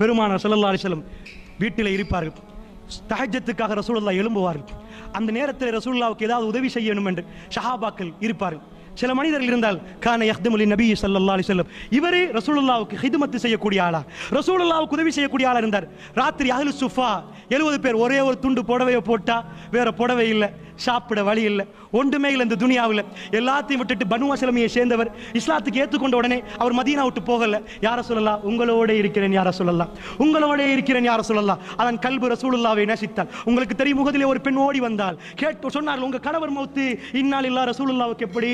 பெருமானார் ஸல்லல்லாஹு அலைஹி வஸல்லம் வீட்டில் இருப்பார்கள். தஹஜ்ஜத்துக்காக ரசூலுல்லாஹ் எழும்புவார்கள். அந்த நேரத்தில் ரசூலுல்லாஹ்வுக்கு ஏதாவது உதவி செய்யணும் என்று ஸஹாபாக்கள் இருப்பார்கள். சில மனிதர்கள் இருந்தால் கான யஹ்துமு லின் நபி ஸல்லல்லாஹு அலைஹி வஸல்லம், இவரே ரசூலுல்லாஹ்வுக்கு ஹித்மத் செய்யக்கூடிய ஆளா, ரசூலுல்லாஹ்வுக்கு உதவி செய்யக்கூடிய ஆளா இருந்தார். ராத்திரி அஹ்லு சுஃபா 70 பேர் ஒரே ஒரு துண்டு புடவையை போட்டா வேற புடவை இல்லை, சாப்பிட வழி இல்லை, ஒன்றுமே இல்லை இந்த துனியாவில். எல்லாத்தையும் விட்டுட்டு பனு அஸ்லமியை சேர்ந்தவர் இஸ்லாத்துக்கு ஏற்றுக்கொண்ட உடனே அவர் மதீனா விட்டு போகல. யார சொல்லலாம், உங்களோட இருக்கிறேன் யார சொல்லலாம், உங்களோட இருக்கிறேன் யார சொல்லலாம். அதன் கல்பு ரசூலுல்லாவை நேசித்தால். உங்களுக்கு தெரியும், முகதிலே ஒரு பெண் ஓடி வந்தால் கேட்டு சொன்னார்கள், உங்க கணவர் மௌத்து இன்னால் இல்லா ரசூலுல்லாவுக்கு எப்படி,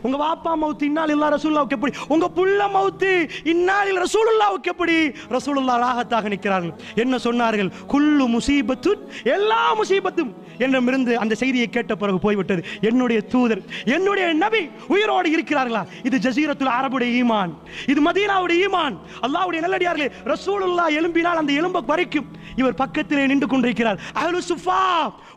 உங்க வாப்பா மௌத்து இன்னால் இல்லா ரசூலுல்லாவுக்கு எப்படி, உங்க புள்ள மௌத்து இன்னால் இல்லா ரசூலுல்லாவுக்கு எப்படி. ரசூலுல்லாஹ் ராகத்தாக நிற்கிறார்கள். என்ன சொன்னார்கள், குல்லு முசீபத்து, எல்லா முசீபத்தும் என்னிடமிருந்து அந்த செய்தியை கேட்ட பிறகு போய்விட்டது. என்னுடைய தூதர், என்னுடைய நபி உயிரோடு இருக்கிறார்களா? இது ஜஸீரத்துல் அரபுடைய ஈமான், இது மதீனாவுடைய ஈமான். அல்லாஹ்வுடைய நல்லடியார்களே, ரசூலுல்லாஹ் எழும்பினால் அந்த எலும்பை பறிக்கும். இவர் பக்கத்திலே நின்று கொண்டிருக்கிறார். அஹ்லு சுஃபா,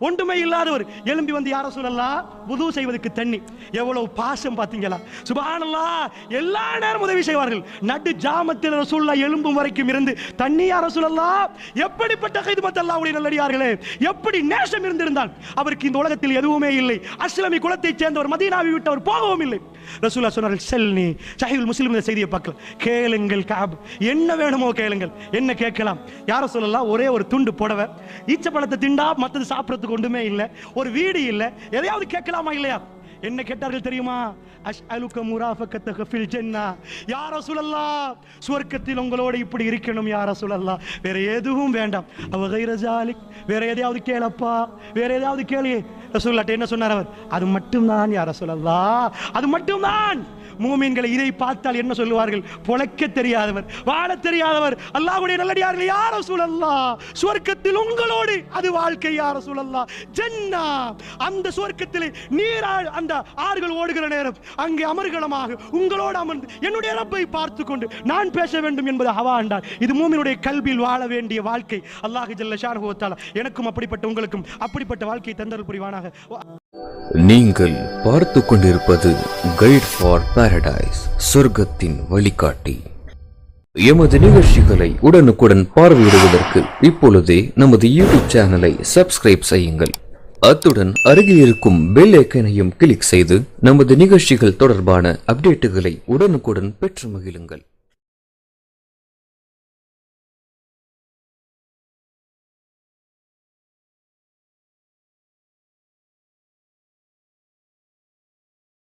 ஒன்றுமே இல்லாதவர் எழும்பி வந்து யார சொல்லலாம், வுது செய்வதற்கு தண்ணி. எவ்வளவு பாசம் பாத்தீங்களா, சுப்ஹானல்லாஹ். எல்லா நேரம் உதவி செய்வார்கள். நடு ஜாமத்தில் ரசூலுல்லாஹ் எழும்பும் வரைக்கும் இருந்து தண்ணி யார சொல்லலாம். எப்படிப்பட்ட ஹித்மத் அல்லாஹ்வுடைய நல்லடியார்களே, எப்படி நேசம் இருந்திருந்தால் அவருக்கு இந்த உலகத்தில் எதுவுமே இல்லை. அஸ்லமி குலத்தைச் சேர்ந்தவர், மதீனாவை விட்டு அவர் போகவும் இல்லை. ரசூலுல்லாஹ் சொன்னார்கள், செல்னி சஹீஹுல் முஸ்லிம் இந்த செய்தியை பார்க்கலாம், கேளுங்கள் கஅப், என்ன வேணுமோ கேளுங்கள். என்ன கேட்கலாம் யார சொல்லலாம். ஒரே ஒரு துண்டு புடவை, ஈச்ச பழத்தை திண்டா மற்றது சாப்பிடறதுக்கு ஒன்றுமே இல்லை, ஒரு வீடு இல்லை, எதையாவது கேட்கலாமா இல்லையா? என்ன கேட்டார்கள் தெரியுமா? அஸ்அலுக முராஃபகத்தக ஃபில் ஜன்னah, யா ரசூலல்லாஹ், சுவர்க்கத்தில் உங்களோட இப்படி இருக்கணும் யா ரசூலல்லாஹ், வேற எதுவும் வேண்டாம். அவ கைர ஜாலிக், வேற எதையாவது கேளப்பா, வேற எதையாவது கேளு. ரசூலுல்லாஹ் என்ன சொன்னார் அவர்? அது மட்டும்தான் யா ரசூலல்லாஹ், அது மட்டும்தான். மூமின்களை இதை பார்த்தால் என்ன சொல்லுவார்கள்? பொழைக்க தெரியாதவர், வாழ தெரியாதவர். அல்லாஹ்வுடைய நல்லடியார்களே, யா ரசூலல்லாஹ், சுவர்க்கத்தில் உங்களோடு அது வாழ்க்கை யா ரசூலல்லாஹ். ஜன்னா, அந்த சுவர்க்கத்திலே நீரால் அந்த ஆறுகள் ஓடுகிற நேரம் அங்கே அமர்கலமாக உங்களோடு அமர்ந்து என்னுடைய ரப்பை பார்த்து கொண்டு நான் பேச வேண்டும் என்பது ஹவா என்றார். இது மூமினுடைய கல்பில் வாழ வேண்டிய வாழ்க்கை. அல்லாஹ் ஜல்ல ஷானஹு வ தஆலா எனக்கும் அப்படிப்பட்ட உங்களுக்கும் அப்படிப்பட்ட வாழ்க்கையை தந்தருள் புரிவானாக. நீங்கள் பார்த்து கொண்டிருப்பது கைட் ஃபார் பாரடைஸ், சொர்க்கத்தின் வழிகாட்டி. எமது நிகழ்ச்சிகளை உடனுக்குடன் பார்வையிடுவதற்கு இப்பொழுதே நமது யூடியூப் சேனலை சப்ஸ்கிரைப் செய்யுங்கள். அத்துடன் அருகில் இருக்கும் பெல் ஐக்கனையும் கிளிக் செய்து நமது நிகழ்ச்சிகள் தொடர்பான அப்டேட்டுகளை உடனுக்குடன் பெற்று மகிழுங்கள்.